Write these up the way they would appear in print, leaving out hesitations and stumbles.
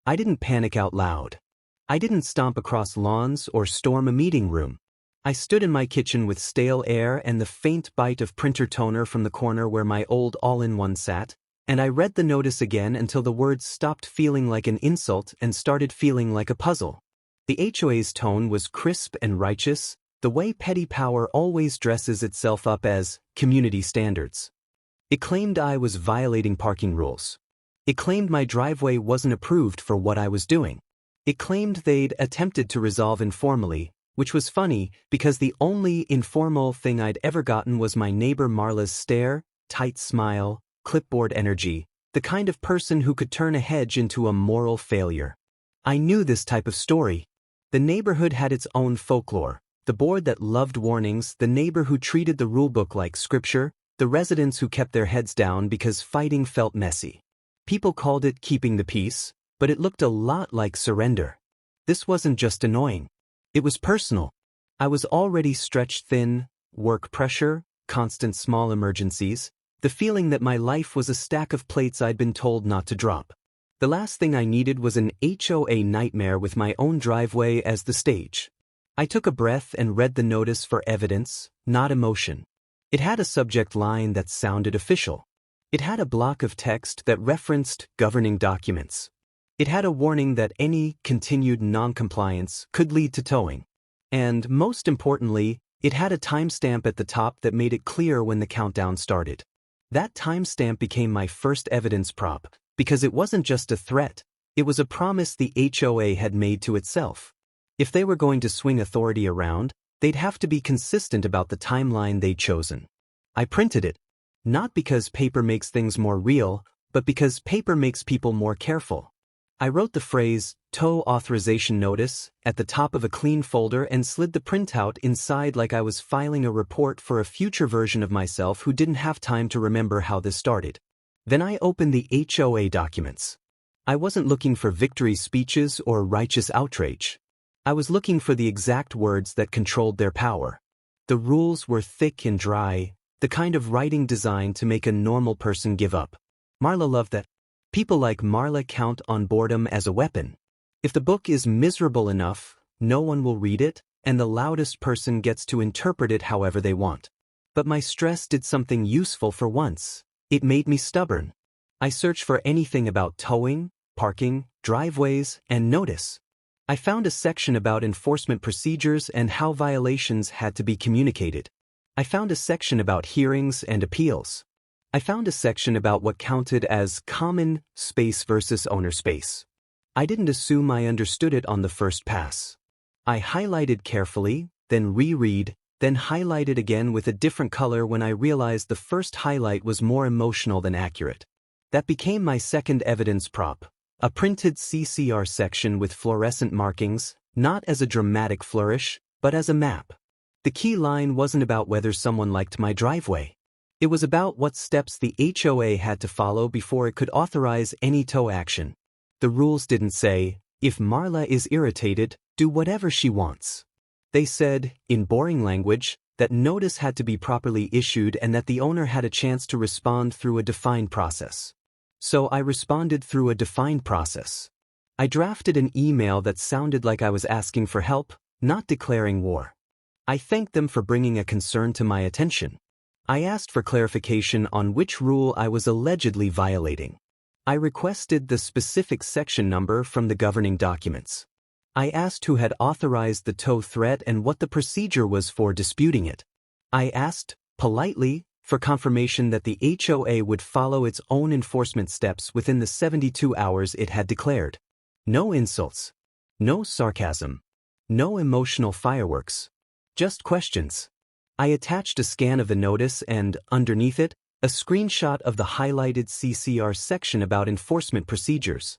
I didn't panic out loud. I didn't stomp across lawns or storm a meeting room. I stood in my kitchen with stale air and the faint bite of printer toner from the corner where my old all-in-one sat, and I read the notice again until the words stopped feeling like an insult and started feeling like a puzzle. The HOA's tone was crisp and righteous, the way petty power always dresses itself up as community standards. It claimed I was violating parking rules. It claimed my driveway wasn't approved for what I was doing. It claimed they'd attempted to resolve informally, which was funny because the only informal thing I'd ever gotten was my neighbor Marla's stare, tight smile, clipboard energy, the kind of person who could turn a hedge into a moral failure. I knew this type of story. The neighborhood had its own folklore, the board that loved warnings, the neighbor who treated the rulebook like scripture, the residents who kept their heads down because fighting felt messy. People called it keeping the peace, but it looked a lot like surrender. This wasn't just annoying. It was personal. I was already stretched thin, work pressure, constant small emergencies, the feeling that my life was a stack of plates I'd been told not to drop. The last thing I needed was an HOA nightmare with my own driveway as the stage. I took a breath and read the notice for evidence, not emotion. It had a subject line that sounded official. It had a block of text that referenced governing documents. It had a warning that any continued non-compliance could lead to towing. And, most importantly, it had a timestamp at the top that made it clear when the countdown started. That timestamp became my first evidence prop, because it wasn't just a threat, it was a promise the HOA had made to itself. If they were going to swing authority around, they'd have to be consistent about the timeline they'd chosen. I printed it. Not because paper makes things more real, but because paper makes people more careful. I wrote the phrase, tow authorization notice, at the top of a clean folder and slid the printout inside like I was filing a report for a future version of myself who didn't have time to remember how this started. Then I opened the HOA documents. I wasn't looking for victory speeches or righteous outrage. I was looking for the exact words that controlled their power. The rules were thick and dry, the kind of writing designed to make a normal person give up. Marla loved that. People like Marla count on boredom as a weapon. If the book is miserable enough, no one will read it, and the loudest person gets to interpret it however they want. But my stress did something useful for once. It made me stubborn. I searched for anything about towing, parking, driveways, and notice. I found a section about enforcement procedures and how violations had to be communicated. I found a section about hearings and appeals. I found a section about what counted as common space versus owner space. I didn't assume I understood it on the first pass. I highlighted carefully, then reread, then highlighted again with a different color when I realized the first highlight was more emotional than accurate. That became my second evidence prop, a printed CCR section with fluorescent markings, not as a dramatic flourish, but as a map. The key line wasn't about whether someone liked my driveway. It was about what steps the HOA had to follow before it could authorize any tow action. The rules didn't say, if Marla is irritated, do whatever she wants. They said, in boring language, that notice had to be properly issued and that the owner had a chance to respond through a defined process. So I responded through a defined process. I drafted an email that sounded like I was asking for help, not declaring war. I thanked them for bringing a concern to my attention. I asked for clarification on which rule I was allegedly violating. I requested the specific section number from the governing documents. I asked who had authorized the tow threat and what the procedure was for disputing it. I asked, politely, for confirmation that the HOA would follow its own enforcement steps within the 72 hours it had declared. No insults. No sarcasm. No emotional fireworks. Just questions. I attached a scan of the notice and, underneath it, a screenshot of the highlighted CCR section about enforcement procedures.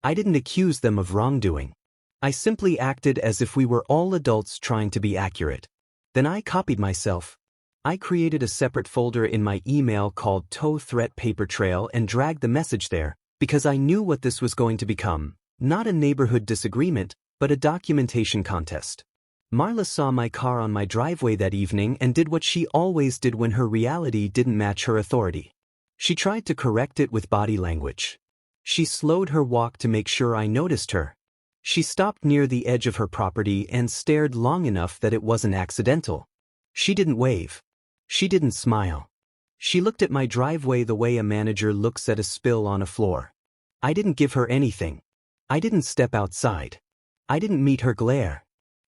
I didn't accuse them of wrongdoing. I simply acted as if we were all adults trying to be accurate. Then I copied myself. I created a separate folder in my email called Tow Threat Paper Trail and dragged the message there, because I knew what this was going to become, not a neighborhood disagreement, but a documentation contest. Marla saw my car on my driveway that evening and did what she always did when her reality didn't match her authority. She tried to correct it with body language. She slowed her walk to make sure I noticed her. She stopped near the edge of her property and stared long enough that it wasn't accidental. She didn't wave. She didn't smile. She looked at my driveway the way a manager looks at a spill on a floor. I didn't give her anything. I didn't step outside. I didn't meet her glare.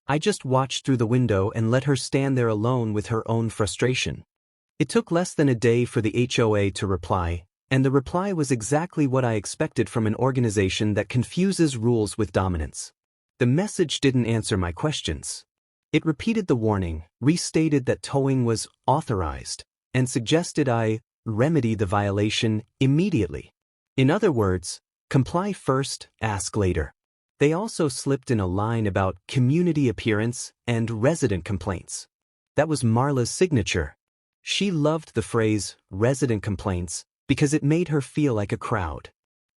I just watched through the window and let her stand there alone with her own frustration. It took less than a day for the HOA to reply, and the reply was exactly what I expected from an organization that confuses rules with dominance. The message didn't answer my questions. It repeated the warning, restated that towing was authorized, and suggested I remedy the violation immediately. In other words, comply first, ask later. They also slipped in a line about community appearance and resident complaints. That was Marla's signature. She loved the phrase resident complaints because it made her feel like a crowd.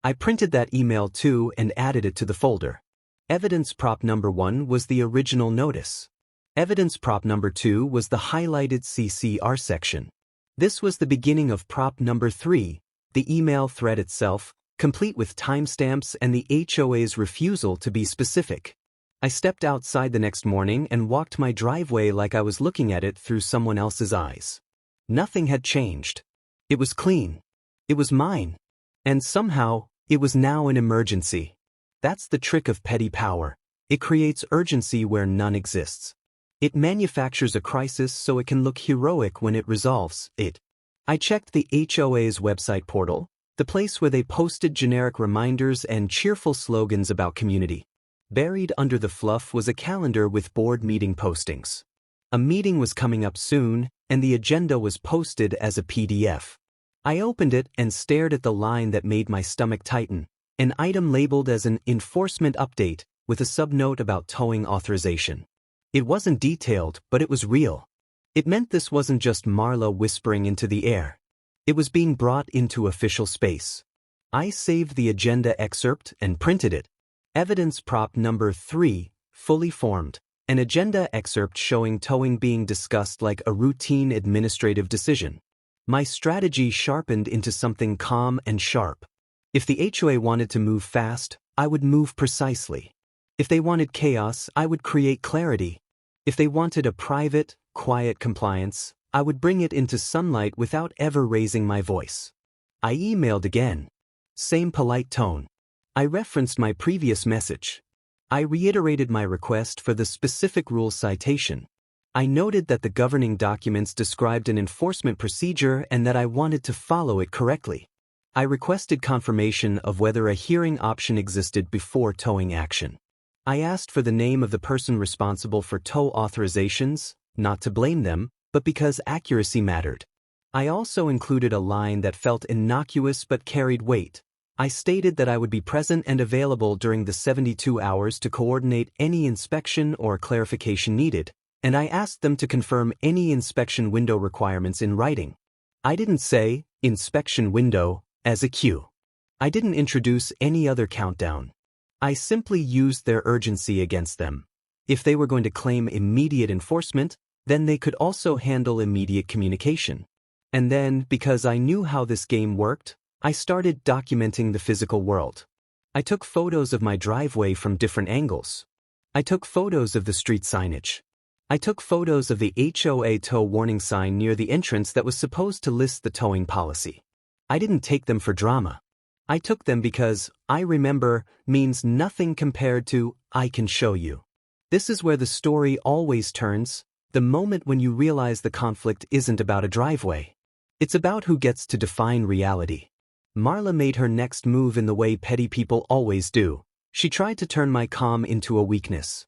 I printed that email too and added it to the folder. Evidence prop number 1 was the original notice. Evidence prop number 2 was the highlighted CCR section. This was the beginning of prop number 3, the email thread itself, complete with timestamps and the HOA's refusal to be specific. I stepped outside the next morning and walked my driveway like I was looking at it through someone else's eyes. Nothing had changed. It was clean. It was mine. And somehow, it was now an emergency. That's the trick of petty power. It creates urgency where none exists. It manufactures a crisis so it can look heroic when it resolves it. I checked the HOA's website portal, the place where they posted generic reminders and cheerful slogans about community. Buried under the fluff was a calendar with board meeting postings. A meeting was coming up soon, and the agenda was posted as a PDF. I opened it and stared at the line that made my stomach tighten, an item labeled as an enforcement update with a subnote about towing authorization. It wasn't detailed, but it was real. It meant this wasn't just Marla whispering into the air. It was being brought into official space. I saved the agenda excerpt and printed it. Evidence prop number 3, fully formed. An agenda excerpt showing towing being discussed like a routine administrative decision. My strategy sharpened into something calm and sharp. If the HOA wanted to move fast, I would move precisely. If they wanted chaos, I would create clarity. If they wanted a private, quiet compliance, I would bring it into sunlight without ever raising my voice. I emailed again. Same polite tone. I referenced my previous message. I reiterated my request for the specific rule citation. I noted that the governing documents described an enforcement procedure and that I wanted to follow it correctly. I requested confirmation of whether a hearing option existed before towing action. I asked for the name of the person responsible for tow authorizations, not to blame them, but because accuracy mattered. I also included a line that felt innocuous but carried weight. I stated that I would be present and available during the 72 hours to coordinate any inspection or clarification needed, and I asked them to confirm any inspection window requirements in writing. I didn't say, inspection window, as a cue. I didn't introduce any other countdown. I simply used their urgency against them. If they were going to claim immediate enforcement, then they could also handle immediate communication. And then, because I knew how this game worked, I started documenting the physical world. I took photos of my driveway from different angles. I took photos of the street signage. I took photos of the HOA tow warning sign near the entrance that was supposed to list the towing policy. I didn't take them for drama. I took them because I remember means nothing compared to I can show you. This is where the story always turns, the moment when you realize the conflict isn't about a driveway. It's about who gets to define reality. Marla made her next move in the way petty people always do. She tried to turn my calm into a weakness.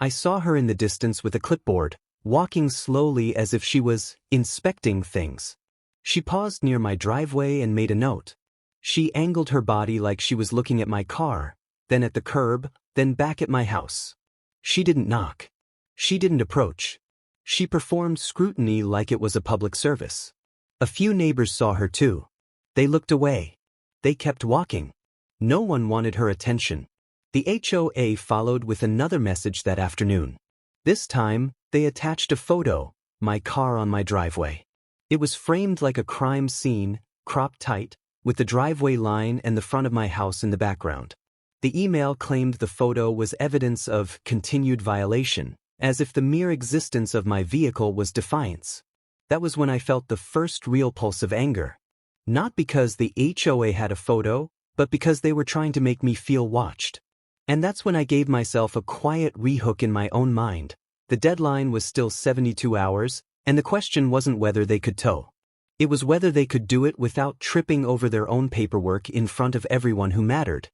I saw her in the distance with a clipboard, walking slowly as if she was inspecting things. She paused near my driveway and made a note. She angled her body like she was looking at my car, then at the curb, then back at my house. She didn't knock. She didn't approach. She performed scrutiny like it was a public service. A few neighbors saw her too. They looked away. They kept walking. No one wanted her attention. The HOA followed with another message that afternoon. This time, they attached a photo, my car on my driveway. It was framed like a crime scene, cropped tight, with the driveway line and the front of my house in the background. The email claimed the photo was evidence of continued violation, as if the mere existence of my vehicle was defiance. That was when I felt the first real pulse of anger. Not because the HOA had a photo, but because they were trying to make me feel watched. And that's when I gave myself a quiet rehook in my own mind. The deadline was still 72 hours, and the question wasn't whether they could tow. It was whether they could do it without tripping over their own paperwork in front of everyone who mattered.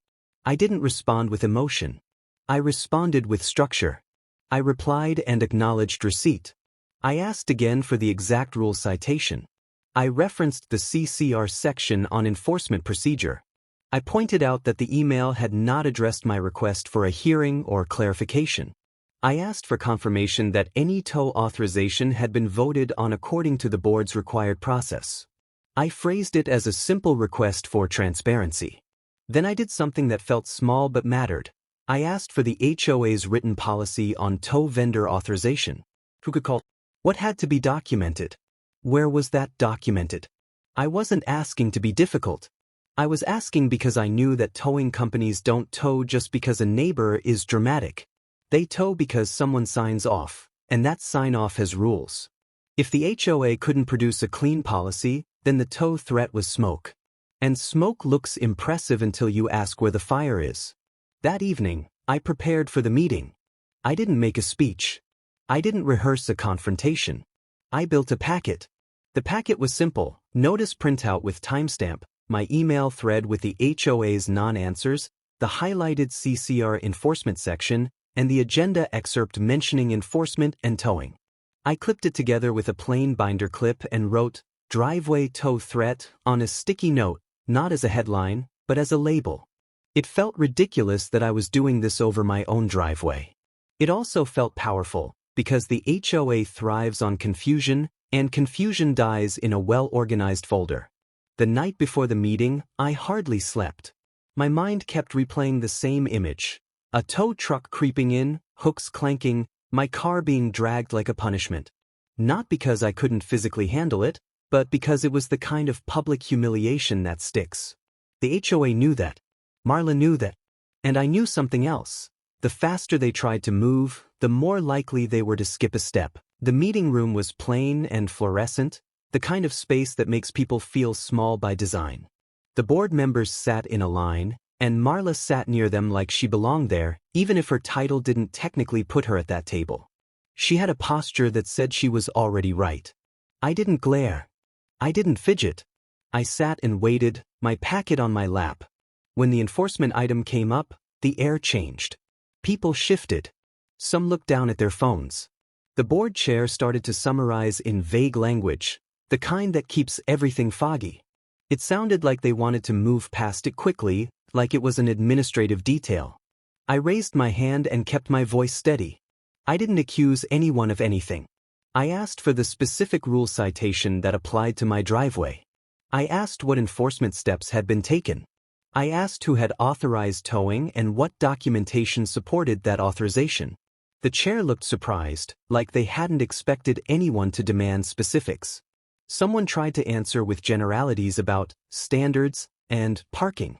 I didn't respond with emotion. I responded with structure. I replied and acknowledged receipt. I asked again for the exact rule citation. I referenced the CCR section on enforcement procedure. I pointed out that the email had not addressed my request for a hearing or clarification. I asked for confirmation that any tow authorization had been voted on according to the board's required process. I phrased it as a simple request for transparency. Then I did something that felt small but mattered. I asked for the HOA's written policy on tow vendor authorization. Who could call? What had to be documented? Where was that documented? I wasn't asking to be difficult. I was asking because I knew that towing companies don't tow just because a neighbor is dramatic. They tow because someone signs off, and that sign-off has rules. If the HOA couldn't produce a clean policy, then the tow threat was smoke. And smoke looks impressive until you ask where the fire is. That evening, I prepared for the meeting. I didn't make a speech. I didn't rehearse a confrontation. I built a packet. The packet was simple: notice printout with timestamp, my email thread with the HOA's non-answers, the highlighted CCR enforcement section, and the agenda excerpt mentioning enforcement and towing. I clipped it together with a plain binder clip and wrote, "Driveway tow threat," on a sticky note, not as a headline, but as a label. It felt ridiculous that I was doing this over my own driveway. It also felt powerful, because the HOA thrives on confusion, and confusion dies in a well-organized folder. The night before the meeting, I hardly slept. My mind kept replaying the same image. A tow truck creeping in, hooks clanking, my car being dragged like a punishment. Not because I couldn't physically handle it, but because it was the kind of public humiliation that sticks. The HOA knew that. Marla knew that. And I knew something else. The faster they tried to move, the more likely they were to skip a step. The meeting room was plain and fluorescent, the kind of space that makes people feel small by design. The board members sat in a line, and Marla sat near them like she belonged there, even if her title didn't technically put her at that table. She had a posture that said she was already right. I didn't glare. I didn't fidget. I sat and waited, my packet on my lap. When the enforcement item came up, the air changed. People shifted. Some looked down at their phones. The board chair started to summarize in vague language, the kind that keeps everything foggy. It sounded like they wanted to move past it quickly, like it was an administrative detail. I raised my hand and kept my voice steady. I didn't accuse anyone of anything. I asked for the specific rule citation that applied to my driveway. I asked what enforcement steps had been taken. I asked who had authorized towing and what documentation supported that authorization. The chair looked surprised, like they hadn't expected anyone to demand specifics. Someone tried to answer with generalities about standards and parking.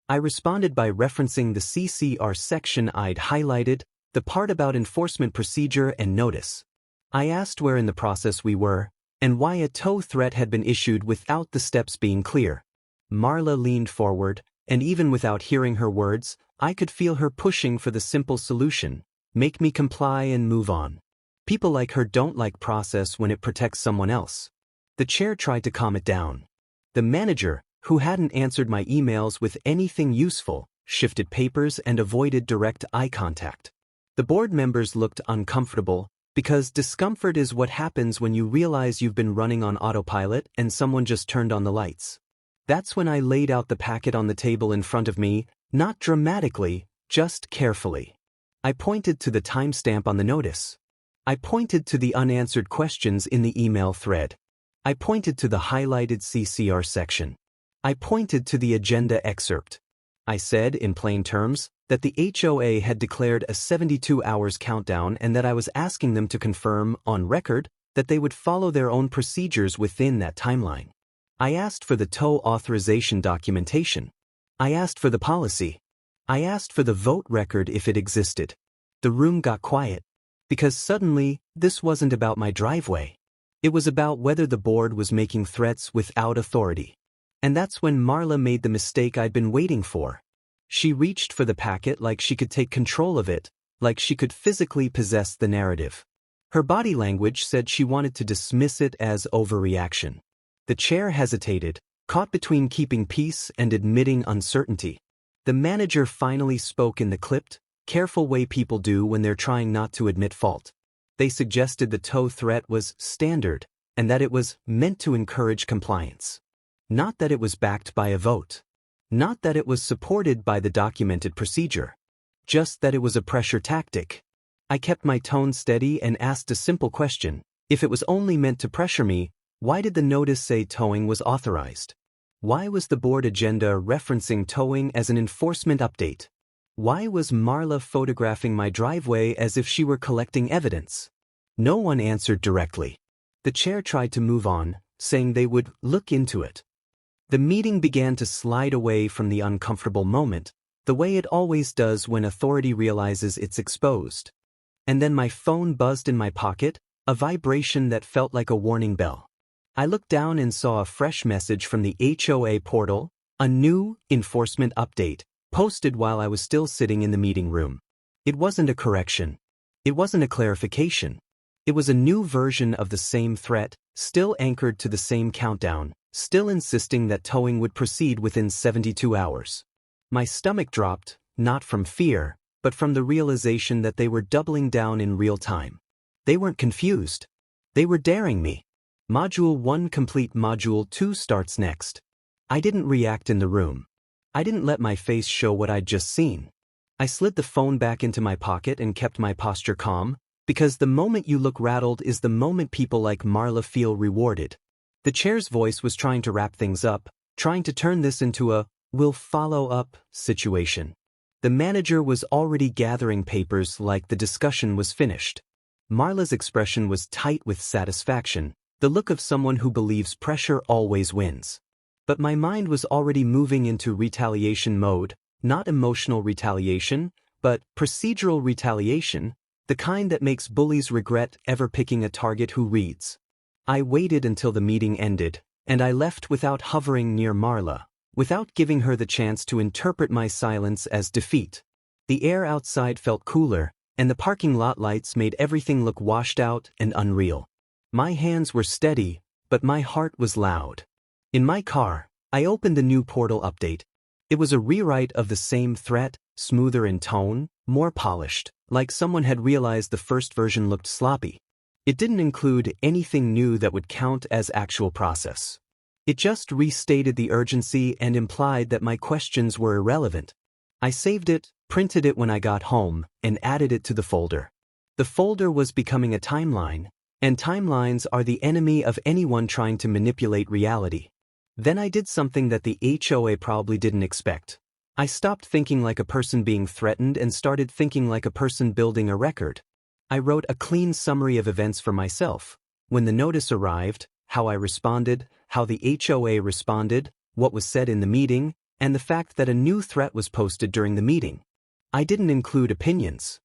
I responded by referencing the CCR section I'd highlighted, the part about enforcement procedure and notice. I asked where in the process we were, and why a tow threat had been issued without the steps being clear. Marla leaned forward, and even without hearing her words, I could feel her pushing for the simple solution: make me comply and move on. People like her don't like process when it protects someone else. The chair tried to calm it down. The manager, who hadn't answered my emails with anything useful, shifted papers and avoided direct eye contact. The board members looked uncomfortable, because discomfort is what happens when you realize you've been running on autopilot and someone just turned on the lights. That's when I laid out the packet on the table in front of me, not dramatically, just carefully. I pointed to the timestamp on the notice. I pointed to the unanswered questions in the email thread. I pointed to the highlighted CCR section. I pointed to the agenda excerpt. I said, in plain terms, that the HOA had declared a 72 hours countdown and that I was asking them to confirm, on record, that they would follow their own procedures within that timeline. I asked for the tow authorization documentation. I asked for the policy. I asked for the vote record if it existed. The room got quiet. Because suddenly, this wasn't about my driveway. It was about whether the board was making threats without authority. And that's when Marla made the mistake I'd been waiting for. She reached for the packet like she could take control of it, like she could physically possess the narrative. Her body language said she wanted to dismiss it as overreaction. The chair hesitated, caught between keeping peace and admitting uncertainty. The manager finally spoke in the clipped, careful way people do when they're trying not to admit fault. They suggested the tow threat was standard, and that it was meant to encourage compliance. Not that it was backed by a vote. Not that it was supported by the documented procedure. Just that it was a pressure tactic. I kept my tone steady and asked a simple question. If it was only meant to pressure me, why did the notice say towing was authorized? Why was the board agenda referencing towing as an enforcement update? Why was Marla photographing my driveway as if she were collecting evidence? No one answered directly. The chair tried to move on, saying they would look into it. The meeting began to slide away from the uncomfortable moment, the way it always does when authority realizes it's exposed. And then my phone buzzed in my pocket, a vibration that felt like a warning bell. I looked down and saw a fresh message from the HOA portal, a new enforcement update, posted while I was still sitting in the meeting room. It wasn't a correction. It wasn't a clarification. It was a new version of the same threat, still anchored to the same countdown, still insisting that towing would proceed within 72 hours. My stomach dropped, not from fear, but from the realization that they were doubling down in real time. They weren't confused. They were daring me. Module 1 complete, Module 2 starts next. I didn't react in the room. I didn't let my face show what I'd just seen. I slid the phone back into my pocket and kept my posture calm, because the moment you look rattled is the moment people like Marla feel rewarded. The chair's voice was trying to wrap things up, trying to turn this into a "we'll follow up" situation. The manager was already gathering papers like the discussion was finished. Marla's expression was tight with satisfaction, the look of someone who believes pressure always wins. But my mind was already moving into retaliation mode, not emotional retaliation, but procedural retaliation, the kind that makes bullies regret ever picking a target who reads. I waited until the meeting ended, and I left without hovering near Marla, without giving her the chance to interpret my silence as defeat. The air outside felt cooler, and the parking lot lights made everything look washed out and unreal. My hands were steady, but my heart was loud. In my car, I opened the new portal update. It was a rewrite of the same threat, smoother in tone, more polished, like someone had realized the first version looked sloppy. It didn't include anything new that would count as actual process. It just restated the urgency and implied that my questions were irrelevant. I saved it, printed it when I got home, and added it to the folder. The folder was becoming a timeline, and timelines are the enemy of anyone trying to manipulate reality. Then I did something that the HOA probably didn't expect. I stopped thinking like a person being threatened and started thinking like a person building a record. I wrote a clean summary of events for myself. When the notice arrived, how I responded, how the HOA responded, what was said in the meeting, and the fact that a new threat was posted during the meeting. I didn't include opinions.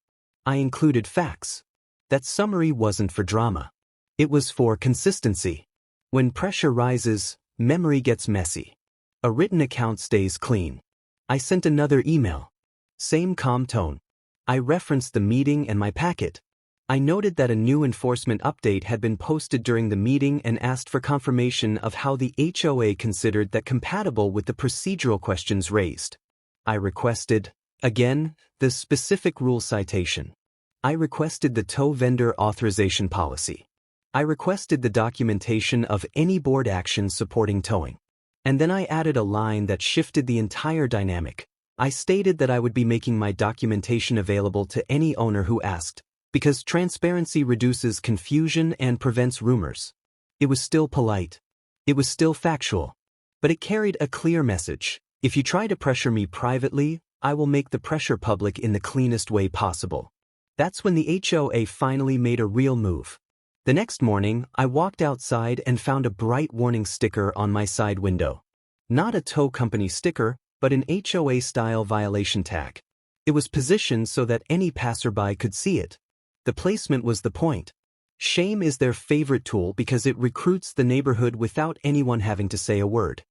I included facts. That summary wasn't for drama. It was for consistency. When pressure rises, memory gets messy. A written account stays clean. I sent another email. Same calm tone. I referenced the meeting and my packet. I noted that a new enforcement update had been posted during the meeting and asked for confirmation of how the HOA considered that compatible with the procedural questions raised. I requested, again, the specific rule citation. I requested the tow vendor authorization policy. I requested the documentation of any board action supporting towing. And then I added a line that shifted the entire dynamic. I stated that I would be making my documentation available to any owner who asked, because transparency reduces confusion and prevents rumors. It was still polite. It was still factual. But it carried a clear message. If you try to pressure me privately, I will make the pressure public in the cleanest way possible. That's when the HOA finally made a real move. The next morning, I walked outside and found a bright warning sticker on my side window. Not a tow company sticker, but an HOA-style violation tag. It was positioned so that any passerby could see it. The placement was the point. Shame is their favorite tool because it recruits the neighborhood without anyone having to say a word.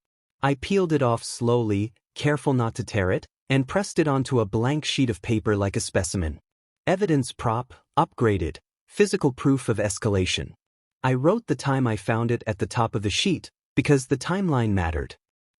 I peeled it off slowly, careful not to tear it, and pressed it onto a blank sheet of paper like a specimen. Evidence prop, upgraded, physical proof of escalation. I wrote the time I found it at the top of the sheet, because the timeline mattered.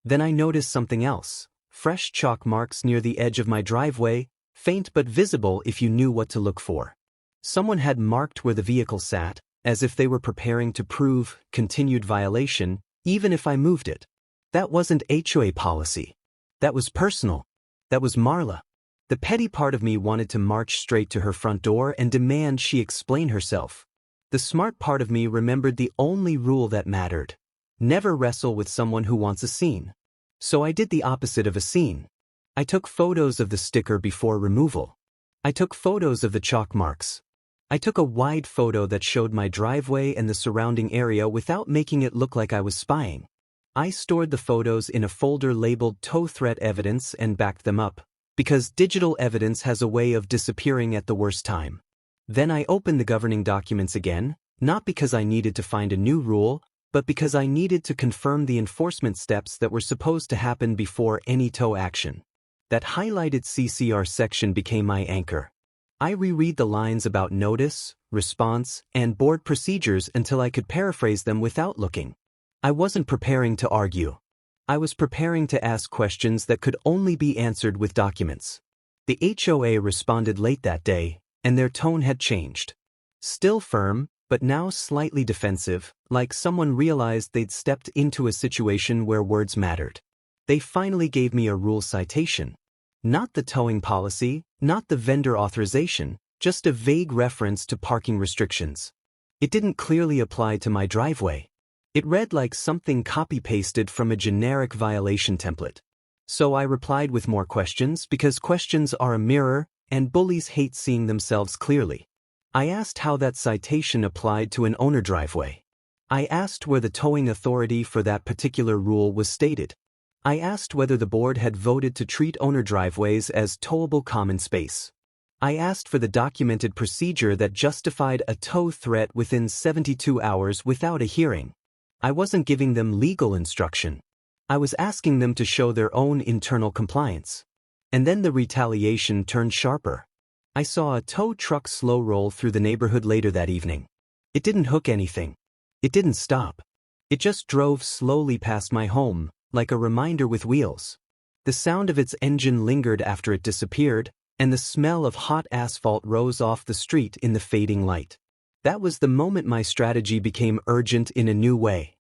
Then I noticed something else. Fresh chalk marks near the edge of my driveway, faint but visible if you knew what to look for. Someone had marked where the vehicle sat, as if they were preparing to prove continued violation, even if I moved it. That wasn't HOA policy. That was personal. That was Marla. The petty part of me wanted to march straight to her front door and demand she explain herself. The smart part of me remembered the only rule that mattered. Never wrestle with someone who wants a scene. So I did the opposite of a scene. I took photos of the sticker before removal. I took photos of the chalk marks. I took a wide photo that showed my driveway and the surrounding area without making it look like I was spying. I stored the photos in a folder labeled tow threat evidence and backed them up, because digital evidence has a way of disappearing at the worst time. Then I opened the governing documents again, not because I needed to find a new rule, but because I needed to confirm the enforcement steps that were supposed to happen before any tow action. That highlighted CCR section became my anchor. I reread the lines about notice, response, and board procedures until I could paraphrase them without looking. I wasn't preparing to argue. I was preparing to ask questions that could only be answered with documents. The HOA responded late that day, and their tone had changed. Still firm, but now slightly defensive, like someone realized they'd stepped into a situation where words mattered. They finally gave me a rule citation. Not the towing policy, not the vendor authorization, just a vague reference to parking restrictions. It didn't clearly apply to my driveway. It read like something copy-pasted from a generic violation template. So I replied with more questions because questions are a mirror, and bullies hate seeing themselves clearly. I asked how that citation applied to an owner driveway. I asked where the towing authority for that particular rule was stated. I asked whether the board had voted to treat owner driveways as towable common space. I asked for the documented procedure that justified a tow threat within 72 hours without a hearing. I wasn't giving them legal instruction. I was asking them to show their own internal compliance. And then the retaliation turned sharper. I saw a tow truck slow roll through the neighborhood later that evening. It didn't hook anything. It didn't stop. It just drove slowly past my home, like a reminder with wheels. The sound of its engine lingered after it disappeared, and the smell of hot asphalt rose off the street in the fading light. That was the moment my strategy became urgent in a new way.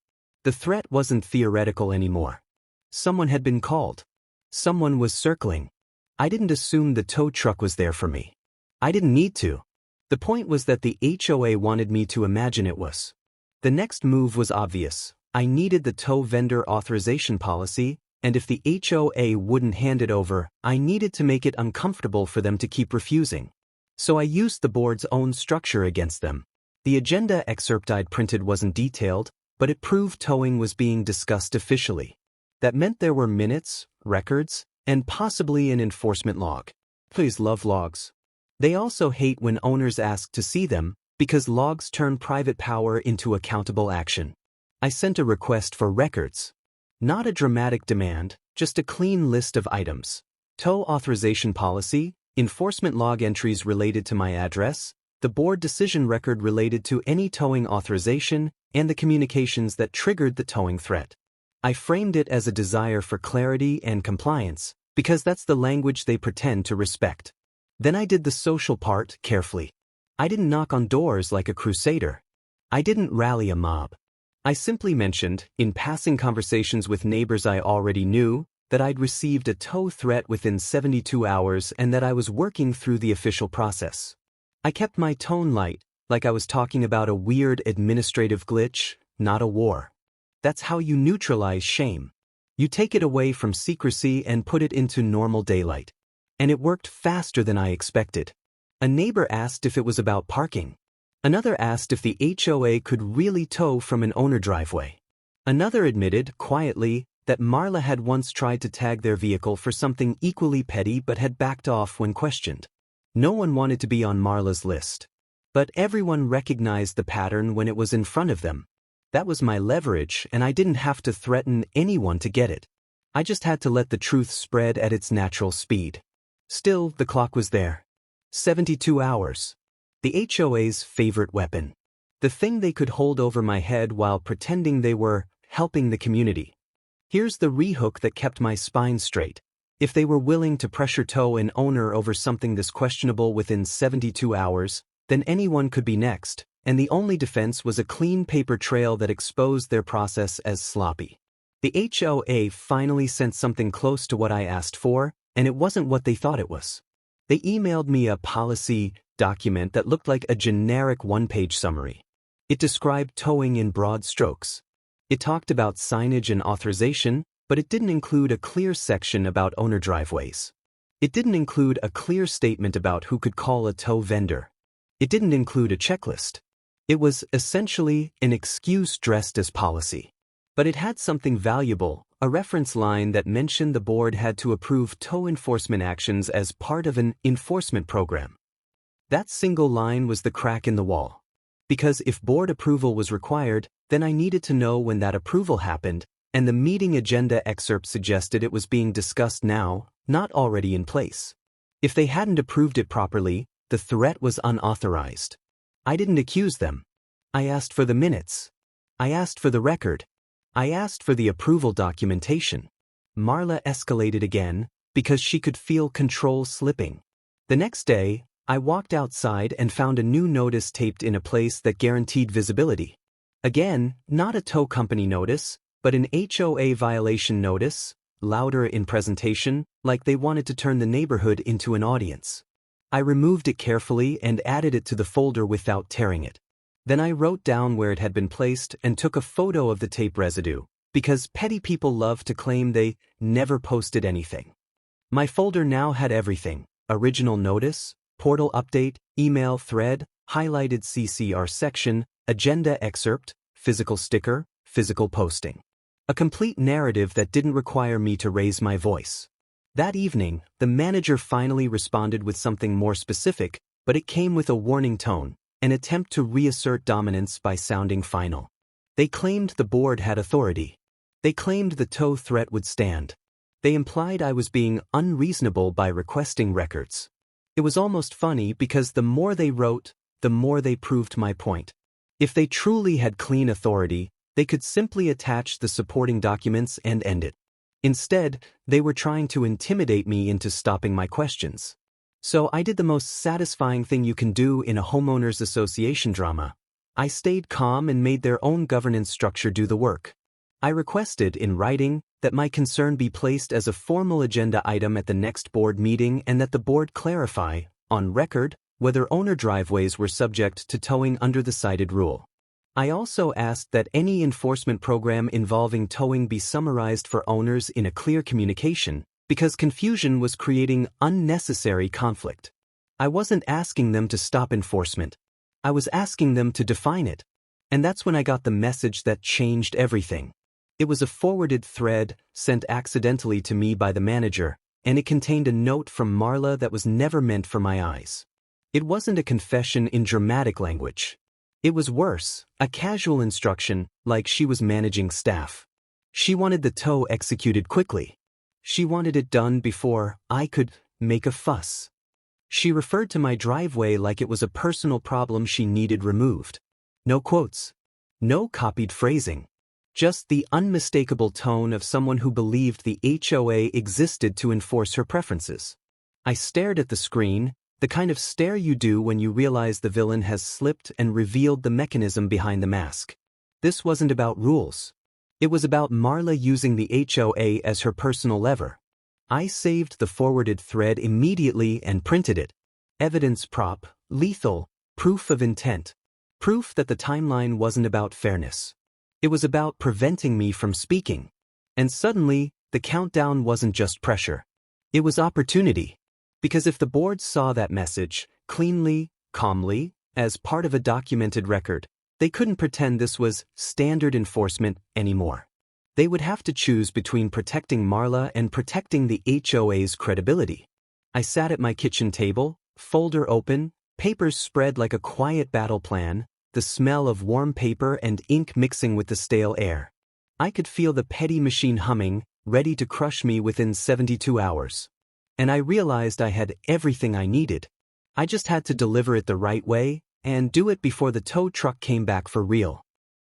The threat wasn't theoretical anymore. Someone had been called. Someone was circling. I didn't assume the tow truck was there for me. I didn't need to. The point was that the HOA wanted me to imagine it was. The next move was obvious. I needed the tow vendor authorization policy, and if the HOA wouldn't hand it over, I needed to make it uncomfortable for them to keep refusing. So I used the board's own structure against them. The agenda excerpt I'd printed wasn't detailed, but it proved towing was being discussed officially. That meant there were minutes, records, and possibly an enforcement log. Please love logs. They also hate when owners ask to see them, because logs turn private power into accountable action. I sent a request for records. Not a dramatic demand, just a clean list of items. Tow authorization policy, enforcement log entries related to my address, the board decision record related to any towing authorization, and the communications that triggered the towing threat. I framed it as a desire for clarity and compliance, because that's the language they pretend to respect. Then I did the social part carefully. I didn't knock on doors like a crusader. I didn't rally a mob. I simply mentioned, in passing conversations with neighbors I already knew, that I'd received a tow threat within 72 hours and that I was working through the official process. I kept my tone light, like I was talking about a weird administrative glitch, not a war. That's how you neutralize shame. You take it away from secrecy and put it into normal daylight. And it worked faster than I expected. A neighbor asked if it was about parking. Another asked if the HOA could really tow from an owner driveway. Another admitted, quietly, that Marla had once tried to tag their vehicle for something equally petty but had backed off when questioned. No one wanted to be on Marla's list. But everyone recognized the pattern when it was in front of them. That was my leverage, and I didn't have to threaten anyone to get it. I just had to let the truth spread at its natural speed. Still, the clock was there. 72 hours. The HOA's favorite weapon. The thing they could hold over my head while pretending they were helping the community. Here's the rehook that kept my spine straight. If they were willing to pressure tow an owner over something this questionable within 72 hours, then anyone could be next, and the only defense was a clean paper trail that exposed their process as sloppy. The HOA finally sent something close to what I asked for, and it wasn't what they thought it was. They emailed me a policy document that looked like a generic one-page summary. It described towing in broad strokes. It talked about signage and authorization, but it didn't include a clear section about owner driveways. It didn't include a clear statement about who could call a tow vendor. It didn't include a checklist. It was essentially an excuse dressed as policy. But it had something valuable, a reference line that mentioned the board had to approve tow enforcement actions as part of an enforcement program. That single line was the crack in the wall. Because if board approval was required, then I needed to know when that approval happened, and the meeting agenda excerpt suggested it was being discussed now, not already in place. If they hadn't approved it properly, the threat was unauthorized. I didn't accuse them. I asked for the minutes. I asked for the record. I asked for the approval documentation. Marla escalated again, because she could feel control slipping. The next day, I walked outside and found a new notice taped in a place that guaranteed visibility. Again, not a tow company notice, but an HOA violation notice, louder in presentation, like they wanted to turn the neighborhood into an audience. I removed it carefully and added it to the folder without tearing it. Then I wrote down where it had been placed and took a photo of the tape residue, because petty people love to claim they never posted anything. My folder now had everything: original notice, portal update, email thread, highlighted CCR section, agenda excerpt, physical sticker, physical posting. A complete narrative that didn't require me to raise my voice. That evening, the manager finally responded with something more specific, but it came with a warning tone, an attempt to reassert dominance by sounding final. They claimed the board had authority. They claimed the tow threat would stand. They implied I was being unreasonable by requesting records. It was almost funny because the more they wrote, the more they proved my point. If they truly had clean authority, they could simply attach the supporting documents and end it. Instead, they were trying to intimidate me into stopping my questions. So I did the most satisfying thing you can do in a homeowners association drama. I stayed calm and made their own governance structure do the work. I requested, in writing, that my concern be placed as a formal agenda item at the next board meeting and that the board clarify, on record, whether owner driveways were subject to towing under the cited rule. I also asked that any enforcement program involving towing be summarized for owners in a clear communication, because confusion was creating unnecessary conflict. I wasn't asking them to stop enforcement. I was asking them to define it. And that's when I got the message that changed everything. It was a forwarded thread sent accidentally to me by the manager, and it contained a note from Marla that was never meant for my eyes. It wasn't a confession in dramatic language. It was worse, a casual instruction, like she was managing staff. She wanted the tow executed quickly. She wanted it done before I could make a fuss. She referred to my driveway like it was a personal problem she needed removed. No quotes. No copied phrasing. Just the unmistakable tone of someone who believed the HOA existed to enforce her preferences. I stared at the screen, the kind of stare you do when you realize the villain has slipped and revealed the mechanism behind the mask. This wasn't about rules. It was about Marla using the HOA as her personal lever. I saved the forwarded thread immediately and printed it. Evidence prop, lethal, proof of intent. Proof that the timeline wasn't about fairness. It was about preventing me from speaking. And suddenly, the countdown wasn't just pressure. It was opportunity. Because if the board saw that message, cleanly, calmly, as part of a documented record. They couldn't pretend this was standard enforcement anymore. They would have to choose between protecting Marla and protecting the HOA's credibility. I sat at my kitchen table, folder open, papers spread like a quiet battle plan, the smell of warm paper and ink mixing with the stale air. I could feel the petty machine humming, ready to crush me within 72 hours. And I realized I had everything I needed. I just had to deliver it the right way, and do it before the tow truck came back for real.